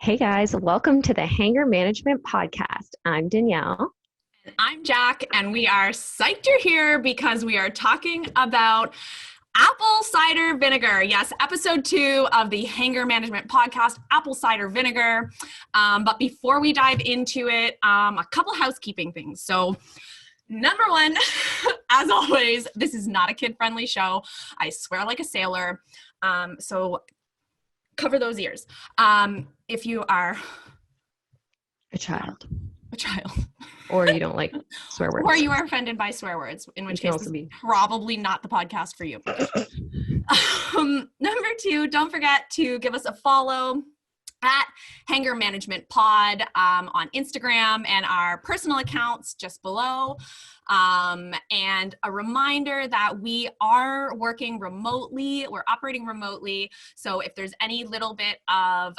Hey guys, welcome to the Hanger Management Podcast. I'm Danielle. And I'm Jac, and we are psyched you're here because we are talking about apple cider vinegar. Yes, episode 2 of the Hanger Management Podcast, apple cider vinegar. But before we dive into it, a couple housekeeping things. So number one, as always, this is not a kid-friendly show. I swear like a sailor. So cover those ears. If you are A child. Or you don't like swear words. Or you are offended by swear words, in which case this is probably not the podcast for you. Number 2, don't forget to give us a follow at Hanger Management Pod on Instagram and our personal accounts just below. And a reminder that we are working remotely. We're operating remotely. So if there's any little bit of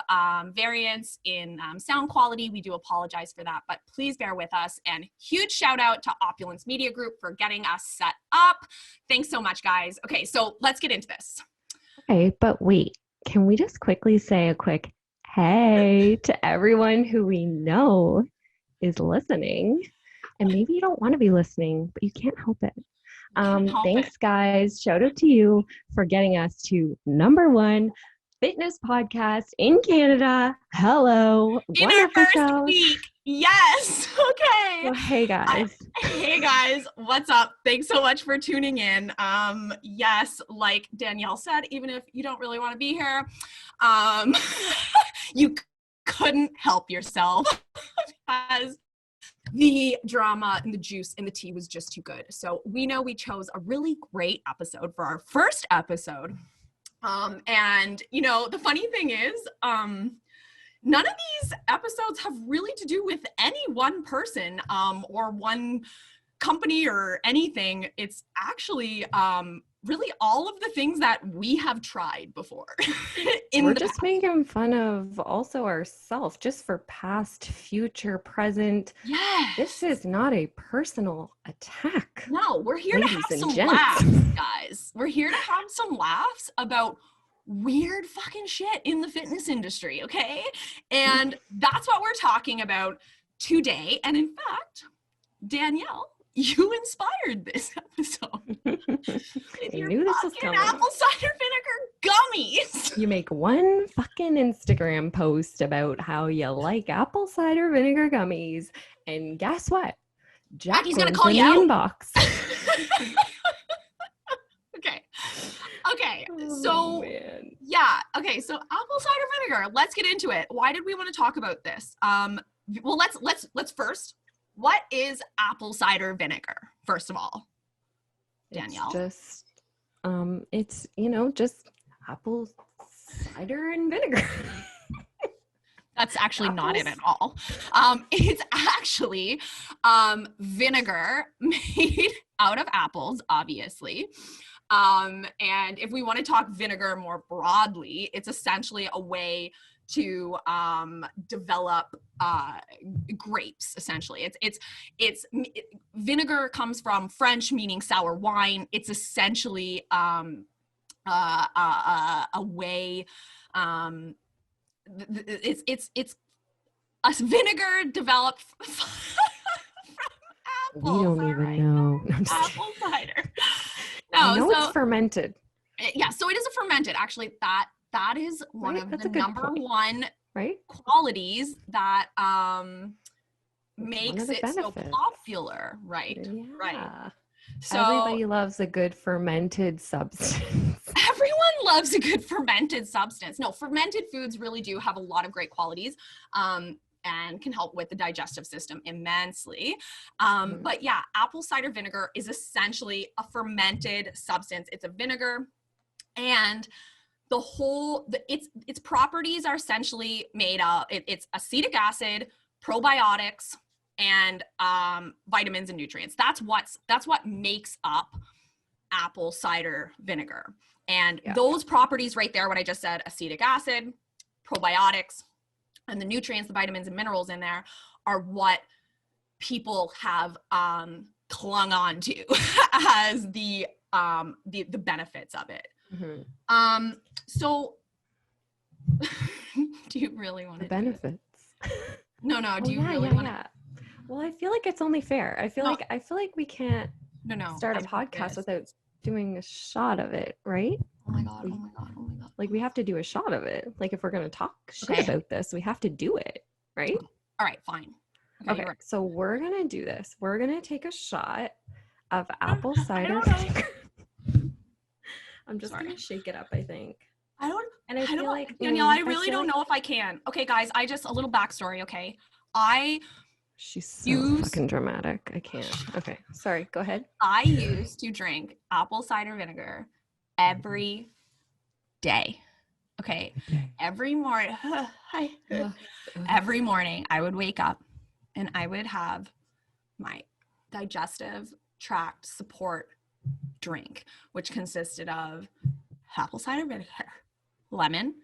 variance in sound quality, we do apologize for that, but please bear with us. And huge shout out to Opulence Media Group for getting us set up. Thanks so much, guys. Okay, so let's get into this. Okay, but wait, can we just quickly say a quick hey to everyone who we know is listening? And maybe you don't want to be listening, but you can't help it. Thanks, guys. Shout out to you for getting us to #1 fitness podcast in Canada. Hello. In our first week. Yes. Okay. Well, hey, guys. Hey, guys. What's up? Thanks so much for tuning in. Yes, like Danielle said, even if you don't really want to be here, you couldn't help yourself because the drama and the juice and the tea was just too good. So we know we chose a really great episode for our first episode. And you know, the funny thing is, none of these episodes have really to do with any one person, or one company or anything. It's actually, really all of the things that we have tried before. We're just making fun of also ourselves, just for past, future, present. Yes. This is not a personal attack. No, we're here to have some laughs, guys. We're here to have some laughs about weird fucking shit in the fitness industry, okay? And that's what we're talking about today. And in fact, Danielle, you inspired this episode. I knew this was coming. Apple cider vinegar gummies. You make one fucking Instagram post about how you like apple cider vinegar gummies, and guess what? Jackie's gonna call you out. Inbox. Okay. So yeah. Okay. So apple cider vinegar. Let's get into it. Why did we want to talk about this? Well, let's first. What is apple cider vinegar, first of all, Danielle? It's just, just apple cider and vinegar. That's actually not it at all. It's actually vinegar made out of apples, obviously. And if we want to talk vinegar more broadly, it's essentially a way to develop grapes. Essentially, it's vinegar comes from French, meaning sour wine. It's essentially a way. It's a vinegar developed from apple. We don't even know. Apple cider. No, I know it's fermented. Yeah, so it is a fermented. Actually, that is one of the number one qualities that makes it so popular. Right. Yeah. Right. So everybody loves a good fermented substance. Everyone loves a good fermented substance. No, fermented foods really do have a lot of great qualities. And can help with the digestive system immensely. But yeah, apple cider vinegar is essentially a fermented substance. It's a vinegar, and its properties are essentially made of it's acetic acid, probiotics, and vitamins and nutrients. That's what makes up apple cider vinegar. And those properties right there, what I just said, acetic acid, probiotics, and the nutrients, the vitamins and minerals in there, are what people have clung on to as the benefits of it. So Do you really want The to do it? benefits. No, do you yeah, really yeah, want to? yeah. Well, I feel like it's only fair. I feel No. like we can't No. start a I think podcast this. without doing a shot of it, right? Oh my god. Oh my god. Oh my god. Like we have to do a shot of it. Like if we're gonna talk shit Okay. about this, we have to do it, right? All right. Fine. Okay. You're right. So we're gonna do this. We're gonna take a shot of apple cider know. vinegar. I'm just Sorry. gonna shake it up, I think. I And I feel like Danielle, I really don't know if I can. Okay, guys, I just a little backstory. Okay, she's so fucking dramatic. I can't. Okay, sorry. Go ahead. I used to drink apple cider vinegar every day. Okay, every morning. Every morning, I would wake up and I would have my digestive tract support drink, which consisted of apple cider vinegar, lemon,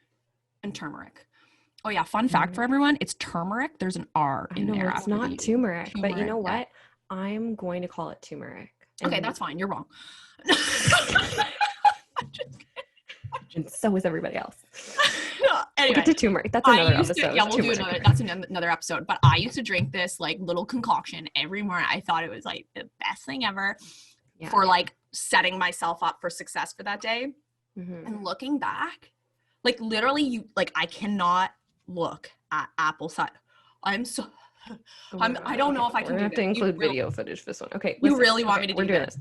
and turmeric. Oh yeah, fun fact for everyone, it's turmeric. There's an R in there. It's not turmeric, but you know what? I'm going to call it turmeric. Okay, that's fine. You're wrong. And so is everybody else. Anyway, we'll get to turmeric. That's another episode. We'll do another. That's another episode. But I used to drink this like little concoction every morning. I thought it was like the best thing ever for like setting myself up for success for that day. Mm-hmm. And looking back, like literally, I cannot look at apple cider. I don't know if I can do this. We have to include video footage for this one. Okay. You really want me to do we're doing this.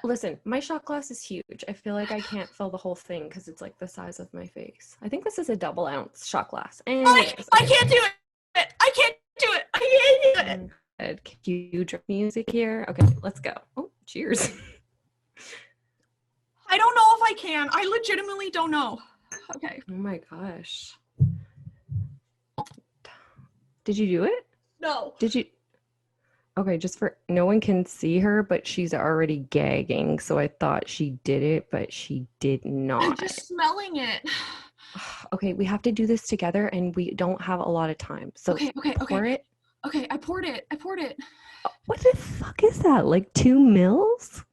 Listen, my shot glass is huge. I feel like I can't fill the whole thing because it's like the size of my face. I think this is a double ounce shot glass. Anyways, I can't do it. I can't do it. I can't do it. Can you drop music here? Okay, let's go. Oh, cheers. I don't know if I can. I legitimately don't know. Okay. Oh my gosh. Did you do it? No. Did you? Okay, just for no one can see her, but she's already gagging. So I thought she did it, but she did not. I'm just smelling it. Okay, we have to do this together, and we don't have a lot of time. So okay. Pour it. Okay, I poured it. What the fuck is that? Like 2 mils?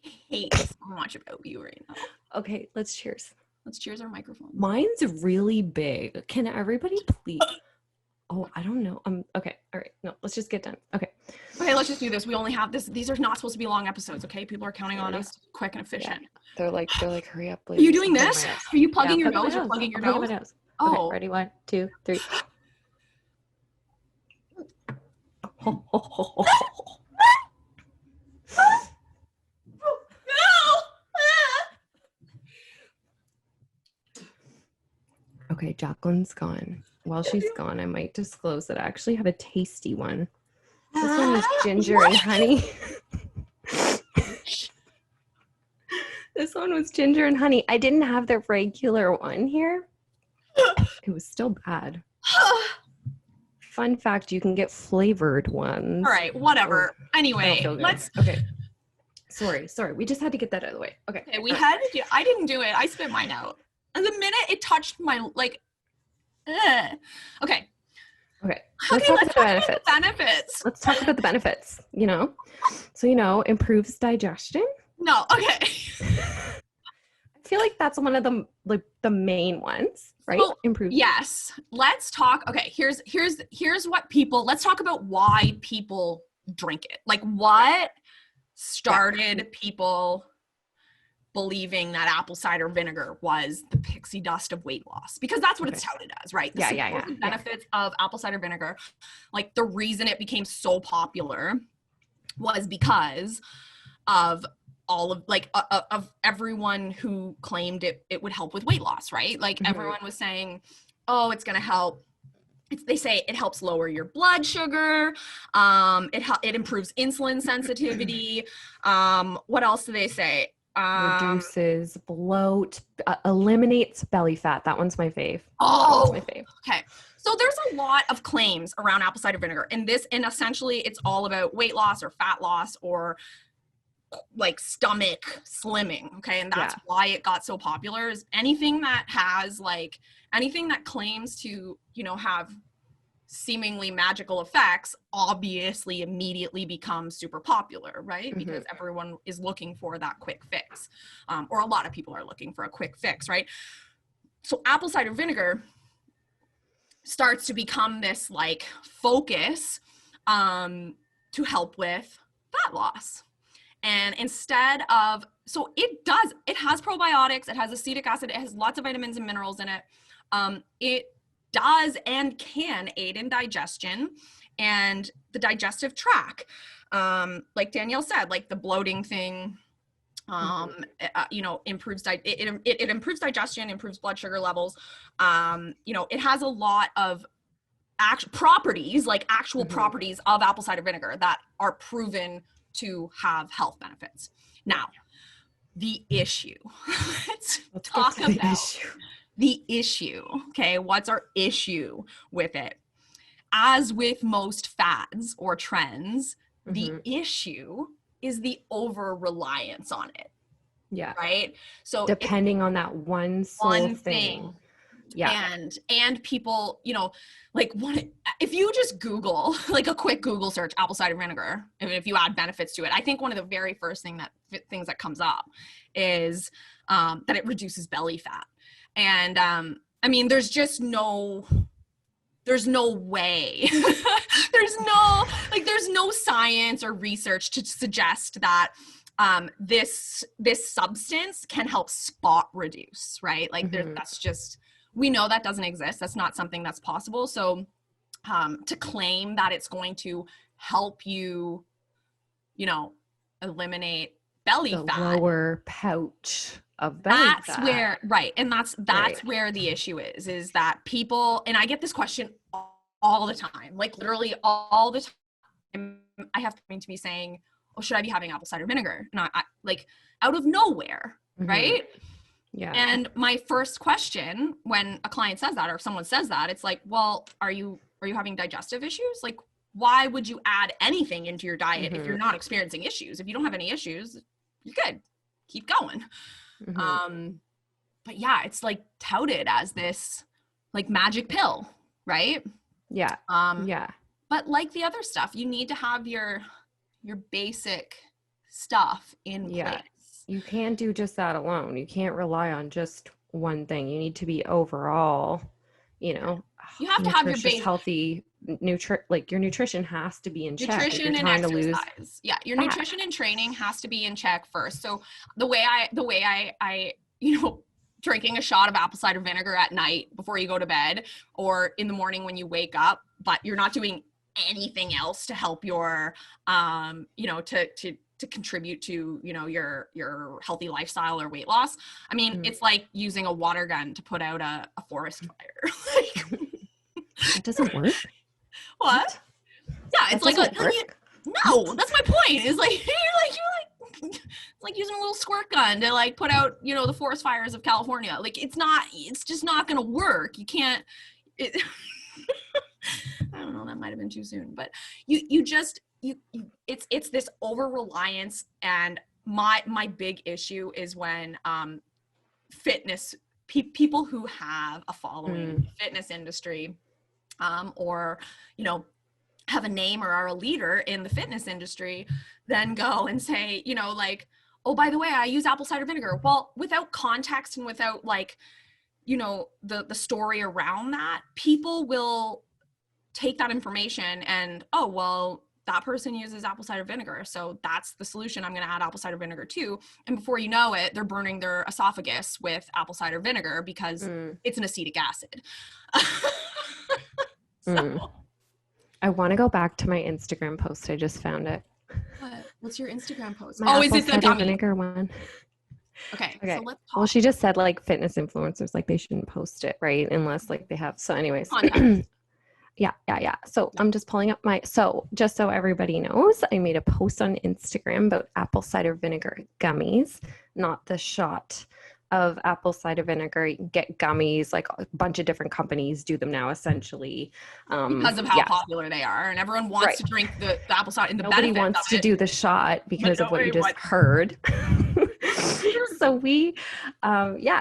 I hate so much about you right now. Okay, let's cheers. Let's cheers our microphone. Mine's really big. Can everybody please? Oh, I don't know. Okay. All right. No, let's just get done. Okay, let's just do this. We only have this. These are not supposed to be long episodes, okay? People are counting on us to be quick and efficient. Yeah. They're like, hurry up, please. Are you doing this? Are you plugging your nose? You're plugging your nose? Oh. Okay, ready? 1, 2, 3. Okay, Jacqueline's gone. While she's gone, I might disclose that I actually have a tasty one. This one is ginger and honey. This one was ginger and honey. I didn't have the regular one here. It was still bad. Fun fact, you can get flavored ones. All right, whatever. Anyway, let's... Okay. Sorry. We just had to get that out of the way. Okay, we had to do... I didn't do it. I spit mine out. And the minute it touched my, like... Okay. Let's talk about the benefits. Let's talk about the benefits, So, improves digestion. No, okay. I feel like that's one of the main ones, right? Well, improve. Yes. Let's talk. Okay, here's what people, let's talk about why people drink it. Like what started people believing that apple cider vinegar was the pixie dust of weight loss, because that's what it's touted as, right? The benefits of apple cider vinegar. Like the reason it became so popular was because of all of of everyone who claimed it would help with weight loss, right? Like everyone was saying, oh, it's going to help. They say it helps lower your blood sugar. It improves insulin sensitivity. What else do they say? Reduces bloat, eliminates belly fat. That one's my fave. Oh, that's my fave. Okay. So there's a lot of claims around apple cider vinegar, and essentially it's all about weight loss or fat loss or like stomach slimming. Okay. And that's why it got so popular, is anything that claims to, have seemingly magical effects obviously immediately becomes super popular, right? Because everyone is looking for that quick fix, or a lot of people are looking for a quick fix, right? so apple cider vinegar starts to become this like focus to help with fat loss. And instead of, so it has probiotics, it has acetic acid, it has lots of vitamins and minerals in it. It does and can aid in digestion and the digestive tract. Like Danielle said, like the bloating thing, improves, it improves digestion, improves blood sugar levels. It has a lot of actual properties of apple cider vinegar that are proven to have health benefits. Now, the issue, let's talk about the issue. Okay, what's our issue with it? As with most fads or trends, the issue is the over reliance on it. Yeah. Right. So depending on that one thing. Yeah. And people, like if you just Google, like a quick Google search, apple cider vinegar, and if you add benefits to it, I think one of the very first things that comes up is that it reduces belly fat. And there's just there's no way, there's no science or research to suggest that this substance can help spot reduce, right? Like that's just, we know that doesn't exist. That's not something that's possible. So to claim that it's going to help you, eliminate belly fat, lower pouch of belly fat. Where, right. And that's right. Where the issue is that people, and I get this question all the time, like literally all the time. I have coming to me saying, oh, should I be having apple cider vinegar? And I like out of nowhere, right? Yeah. And my first question when a client says that, or if someone says that, it's like, well, are you having digestive issues? Like, why would you add anything into your diet if you're not experiencing issues? If you don't have any issues, you're good. Keep going. But yeah, it's like touted as this like magic pill, right? Yeah. But like the other stuff, you need to have your basic stuff in place. You can't do just that alone. You can't rely on just one thing. You need to be overall, you have to have your basic healthy like your nutrition has to be in check. Nutrition and exercise. Yeah, your nutrition and training has to be in check first. So the way I drinking a shot of apple cider vinegar at night before you go to bed or in the morning when you wake up, but you're not doing anything else to help your to contribute to your healthy lifestyle or weight loss. I mean, it's like using a water gun to put out a forest fire. It doesn't work. What? Yeah, it's like no, that's my point. It's like it's like using a little squirt gun to like put out the forest fires of California. Like it's just not gonna work. You can't. I don't know, that might have been too soon, but it's this over reliance. And my big issue is when fitness people who have a following in the fitness industry or have a name or are a leader in the fitness industry then go and say like, oh, by the way, I use apple cider vinegar. Well, without context and without like the story around that, people will take that information and, oh, well, that person uses apple cider vinegar, so that's the solution. I'm going to add apple cider vinegar too. And before you know it, they're burning their esophagus with apple cider vinegar because it's an acetic acid. I want to go back to my Instagram post. I just found it. What's your Instagram post? Is it the gummy vinegar one? Okay. So let's talk. Well, she just said like fitness influencers, like they shouldn't post it, right? Unless like they have. So anyways. Yeah. So I'm just pulling up just so everybody knows, I made a post on Instagram about apple cider vinegar gummies, not the shot of apple cider vinegar. You can get gummies, like a bunch of different companies do them now essentially. Because of how popular they are, and everyone wants to drink the apple cider and the Nobody wants to do the shot because of what you just heard. So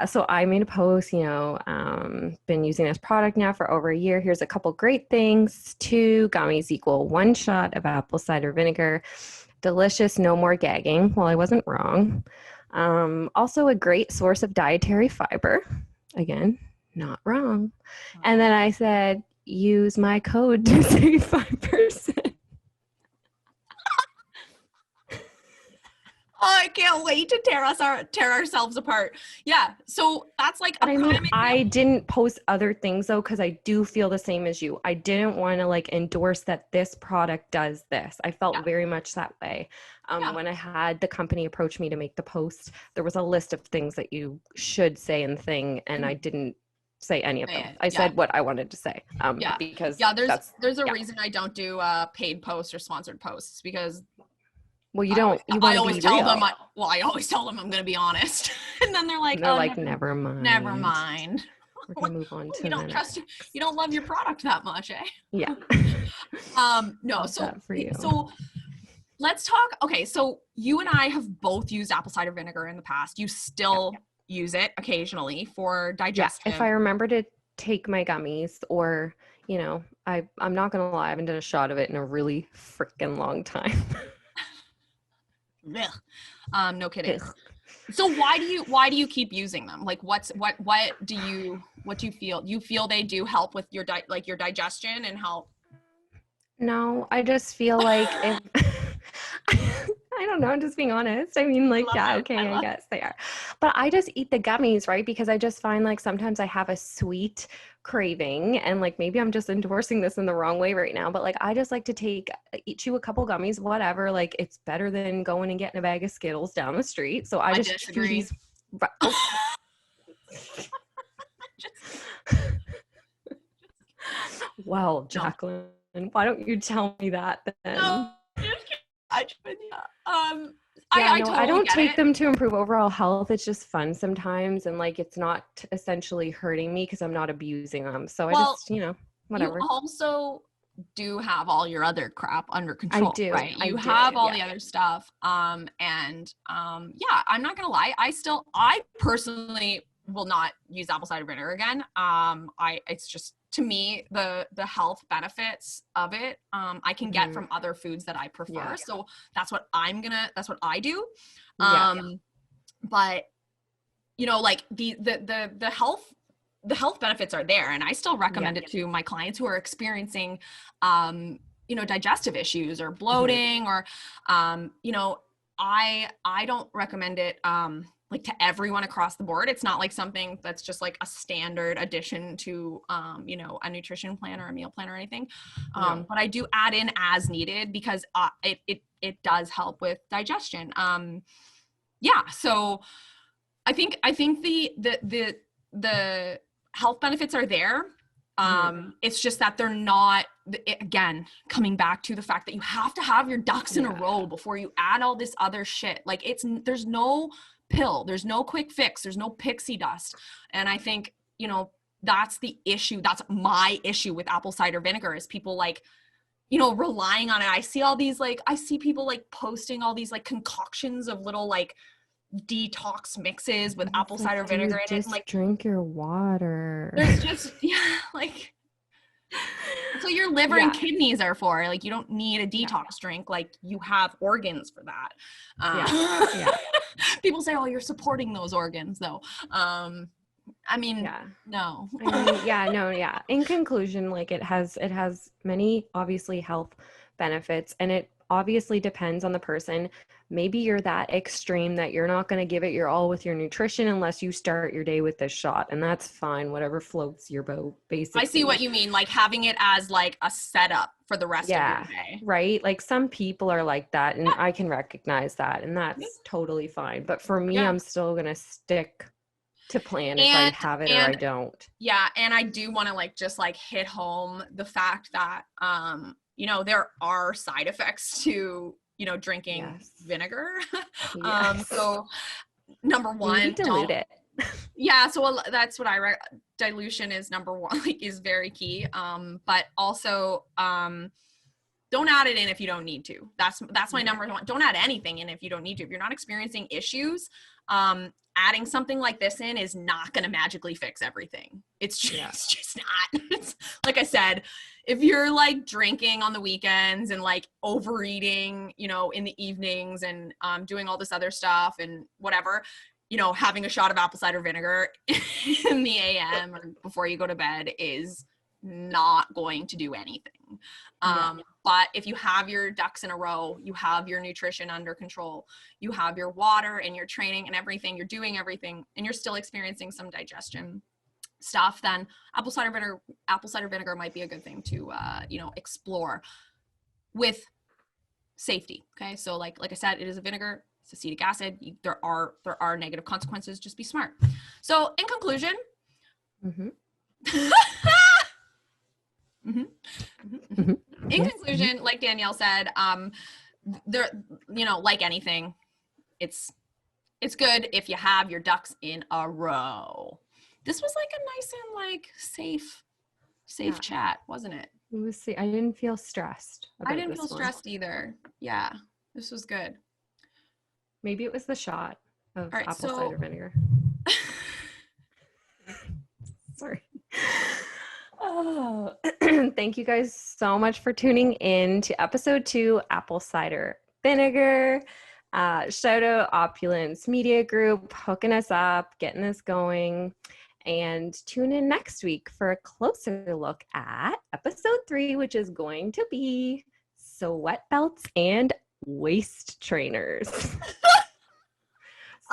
so I made a post, been using this product now for over a year. Here's a couple great things. 2 gummies equal 1 shot of apple cider vinegar. Delicious, no more gagging. Well, I wasn't wrong. Also a great source of dietary fiber. Again, not wrong. And then I said, use my code to save 5%. Oh, I can't wait to tear ourselves apart. Yeah. So that's like But I mean, I didn't post other things though, because I do feel the same as you. I didn't want to like endorse that this product does this. I felt very much that way. When I had the company approach me to make the post, there was a list of things that you should say in the thing, and I didn't say any of them. I said what I wanted to say. Because there's a reason I don't do paid posts or sponsored posts, because well, you don't. I always tell them. I always tell them I'm going to be honest, and then they're like, never mind. Never mind. We're gonna move on to. You don't trust. You don't love your product that much, eh? Yeah. No. So let's talk. Okay, so you and I have both used apple cider vinegar in the past. You still use it occasionally for digestion. If I remember to take my gummies, or I'm not gonna lie, I haven't done a shot of it in a really freaking long time. No kidding. So why do you keep using them? Like what do you feel? You feel they do help with your your digestion and help? No, I just feel like if I don't know, I'm just being honest. I mean, like, I guess they are. But I just eat the gummies, right? Because I just find like sometimes I have a sweet craving, and like maybe I'm just endorsing this in the wrong way right now, but like I just like to chew a couple gummies, whatever. Like it's better than going and getting a bag of Skittles down the street. So I just disagree. chew these. Well, Jacqueline, why don't you tell me that then? No, I don't take them to improve overall health. It's just fun sometimes, and like it's not essentially hurting me because I'm not abusing them. So I just, whatever. You also do have all your other crap under control. I do. Right? You have all the other stuff. I'm not gonna lie. I personally will not use apple cider vinegar again. It's just, to me, the health benefits of it, I can get from other foods that I prefer. So that's what I do. But like the health benefits are there, and I still recommend it to my clients who are experiencing, digestive issues or bloating, or, I don't recommend it, like to everyone across the board. It's not like something that's just like a standard addition to, a nutrition plan or a meal plan or anything. But I do add in as needed, because it does help with digestion. So I think the health benefits are there. It's just that they're not, again, coming back to the fact that you have to have your ducks in a row before you add all this other shit. Like there's no pill, there's no quick fix, there's no pixie dust. And I think, that's the issue. That's my issue with apple cider vinegar, is people relying on it. I see people posting all these concoctions of little detox mixes with apple cider vinegar in it. Just drink your water. There's just so your liver and kidneys are for, you don't need a detox drink. You have organs for that. People say, oh, you're supporting those organs though. No. In conclusion, it has many obviously health benefits, and it obviously depends on the person. Maybe you're that extreme that you're not going to give it your all with your nutrition unless you start your day with this shot, and that's fine. Whatever floats your boat, basically. I see what you mean, having it as a setup for the rest of your day. Right? Some people are like that, and I can recognize that, and that's totally fine. But for me, I'm still going to stick to plan if I have it or I don't. Yeah, and I do want to just hit home the fact that there are side effects to drinking vinegar. So number one, dilute it. So that's what dilution is number one, is very key. But also, don't add it in if you don't need to. That's my number one. Don't add anything in if you don't need to. If you're not experiencing issues, adding something like this in is not going to magically fix everything. It's just not. It's, like I said, if you're drinking on the weekends and overeating, in the evenings and doing all this other stuff and whatever, you know, having a shot of apple cider vinegar in the AM or before you go to bed is not going to do anything. But if you have your ducks in a row, you have your nutrition under control, you have your water and your training and everything, you're doing everything, and you're still experiencing some digestion stuff, then apple cider vinegar might be a good thing to, you know, explore with safety. Okay. So like I said, it is a vinegar, it's acetic acid. There are negative consequences. Just be smart. So in conclusion, in conclusion, like Danielle said, there, you know, like anything, it's good if you have your ducks in a row. This was like a nice and like safe chat, wasn't it? It was. I didn't feel stressed. I didn't feel stressed either. Yeah, this was good. Maybe it was the shot of apple cider vinegar. Sorry. Oh, thank you guys so much for tuning in to episode 2, Apple Cider Vinegar. Shout out Opulence Media Group, hooking us up, getting us going. And tune in next week for a closer look at episode 3, which is going to be sweat belts and waist trainers.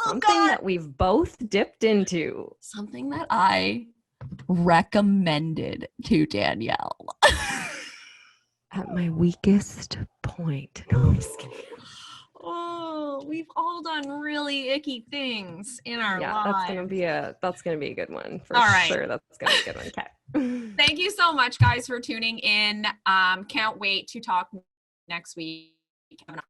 Something that we've both dipped into. Something that I recommended to Danielle. At my weakest point. No, I'm just kidding. Oh, we've all done really icky things in our lives. That's gonna be a good one for sure. That's gonna be a good one. Okay. Thank you so much, guys, for tuning in. Can't wait to talk next week. Have an